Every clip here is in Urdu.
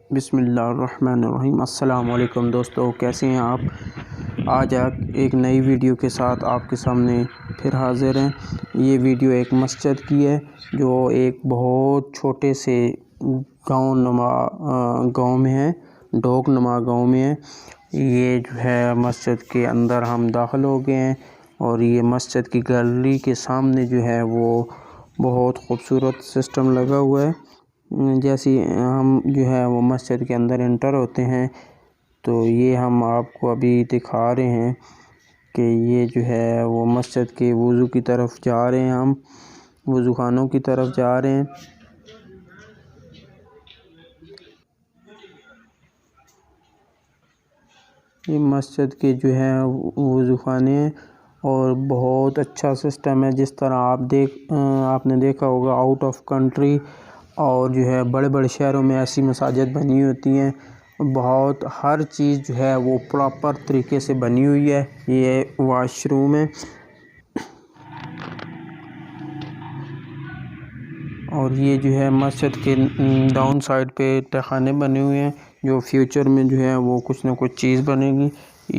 بسم اللہ الرحمن الرحیم۔ السلام علیکم دوستو، کیسے ہیں آپ؟ آج ایک نئی ویڈیو کے ساتھ آپ کے سامنے پھر حاضر ہیں۔ یہ ویڈیو ایک مسجد کی ہے جو ایک بہت چھوٹے سے گاؤں میں ہے، ڈوک نما گاؤں میں ہے۔ یہ جو ہے مسجد کے اندر ہم داخل ہو گئے ہیں اور یہ مسجد کی گیلری کے سامنے جو ہے وہ بہت خوبصورت سسٹم لگا ہوا ہے۔ جیسے ہم جو ہے وہ مسجد کے اندر انٹر ہوتے ہیں تو یہ ہم آپ کو ابھی دکھا رہے ہیں کہ یہ جو ہے وہ مسجد کے وضو کی طرف جا رہے ہیں، ہم وضو خانوں کی طرف جا رہے ہیں۔ یہ مسجد کے جو ہے وضو خانے ہیں اور بہت اچھا سسٹم ہے۔ جس طرح آپ نے دیکھا ہوگا آؤٹ آف کنٹری اور جو ہے بڑے بڑے شہروں میں ایسی مساجد بنی ہوتی ہیں، بہت ہر چیز جو ہے وہ پراپر طریقے سے بنی ہوئی ہے۔ یہ واش روم ہے اور یہ جو ہے مسجد کے ڈاؤن سائڈ پہ تہخانے بنے ہوئے ہیں جو فیوچر میں جو ہے وہ کچھ نہ کچھ چیز بنے گی۔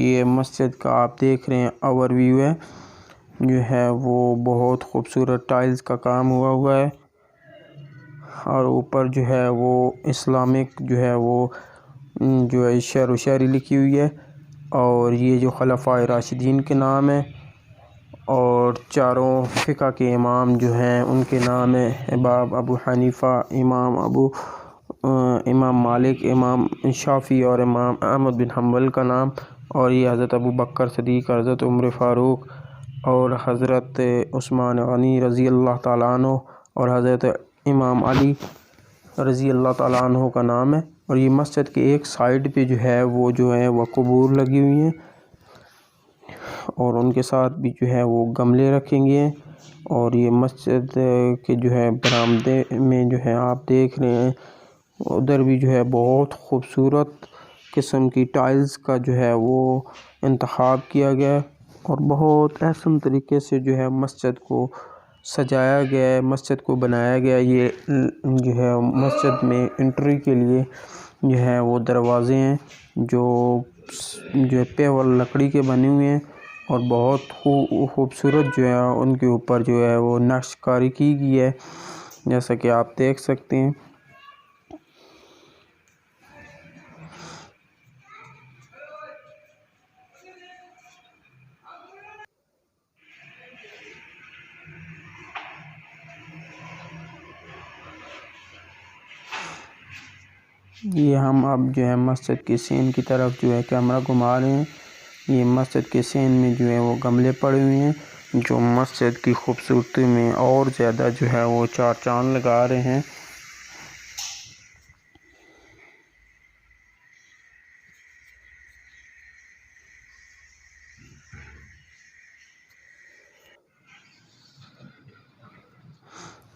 یہ مسجد کا آپ دیکھ رہے ہیں اوور ویو ہے، جو ہے وہ بہت خوبصورت ٹائلز کا کام ہوا ہے اور اوپر جو ہے وہ اسلامک جو ہے وہ جو ہے شعر و شاعری لکھی ہوئی ہے اور یہ جو خلفائے راشدین کے نام ہے اور چاروں فقہ کے امام جو ہیں ان کے نام ہے، امام ابو حنیفہ، امام مالک، امام شافعی اور امام احمد بن حنبل کا نام، اور یہ حضرت ابو بکر صدیق، حضرت عمر فاروق اور حضرت عثمان غنی رضی اللہ تعالیٰ عنہ اور حضرت امام علی رضی اللہ تعالیٰ عنہ کا نام ہے۔ اور یہ مسجد کے ایک سائیڈ پہ جو ہے وہ قبور لگی ہوئی ہیں اور ان کے ساتھ بھی جو ہے وہ گملے رکھیں گے، اور یہ مسجد کے جو ہے برآمدے میں جو ہے آپ دیکھ رہے ہیں ادھر بھی جو ہے بہت خوبصورت قسم کی ٹائلز کا جو ہے وہ انتخاب کیا گیا ہے اور بہت احسن طریقے سے جو ہے مسجد کو سجایا گیا ہے، مسجد کو بنایا گیا ہے۔ یہ جو ہے مسجد میں انٹری کے لیے جو ہے وہ دروازے ہیں جو پیور لکڑی کے بنے ہوئے ہیں اور بہت خوبصورت جو ہے ان کے اوپر جو ہے وہ نقش کاری کی گئی ہے، جیسا کہ آپ دیکھ سکتے ہیں۔ یہ ہم اب جو ہے مسجد کے سین کی طرف جو ہے کیمرہ گھما رہے ہیں۔ یہ مسجد کے سین میں جو ہے وہ گملے پڑے ہوئے ہیں جو مسجد کی خوبصورتی میں اور زیادہ جو ہے وہ چار چاند لگا رہے ہیں۔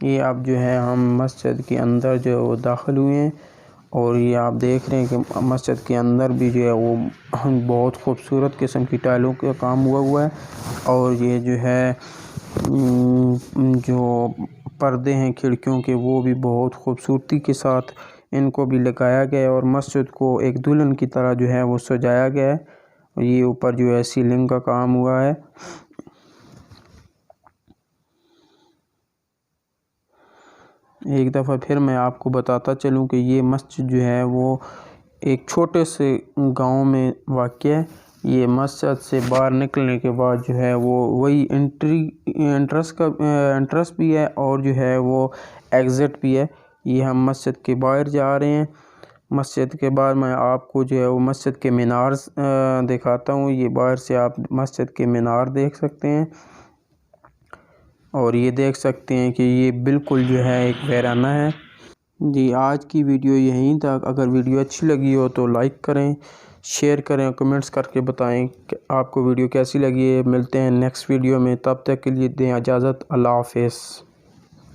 یہ اب جو ہے ہم مسجد کے اندر جو وہ داخل ہوئے ہیں اور یہ آپ دیکھ رہے ہیں کہ مسجد کے اندر بھی جو ہے وہ بہت خوبصورت قسم کی ٹائلوں کا کام ہوا ہے اور یہ جو ہے جو پردے ہیں کھڑکیوں کے وہ بھی بہت خوبصورتی کے ساتھ ان کو بھی لگایا گیا ہے اور مسجد کو ایک دلہن کی طرح جو ہے وہ سجایا گیا ہے۔ اور یہ اوپر جو ہے سیلنگ کا کام ہوا ہے۔ ایک دفعہ پھر میں آپ کو بتاتا چلوں کہ یہ مسجد جو ہے وہ ایک چھوٹے سے گاؤں میں واقع ہے۔ یہ مسجد سے باہر نکلنے کے بعد جو ہے وہ وہی انٹرس بھی ہے اور جو ہے وہ ایگزٹ بھی ہے۔ یہ ہم مسجد کے باہر جا رہے ہیں۔ مسجد کے بعد میں آپ کو جو ہے وہ مسجد کے مینار دکھاتا ہوں۔ یہ باہر سے آپ مسجد کے مینار دیکھ سکتے ہیں اور یہ دیکھ سکتے ہیں کہ یہ بالکل جو ہے ایک ویرانہ ہے۔ جی آج کی ویڈیو یہیں تک۔ اگر ویڈیو اچھی لگی ہو تو لائک کریں، شیئر کریں، کمنٹس کر کے بتائیں کہ آپ کو ویڈیو کیسی لگی ہے۔ ملتے ہیں نیکسٹ ویڈیو میں، تب تک کے لیے دیں اجازت۔ اللہ حافظ۔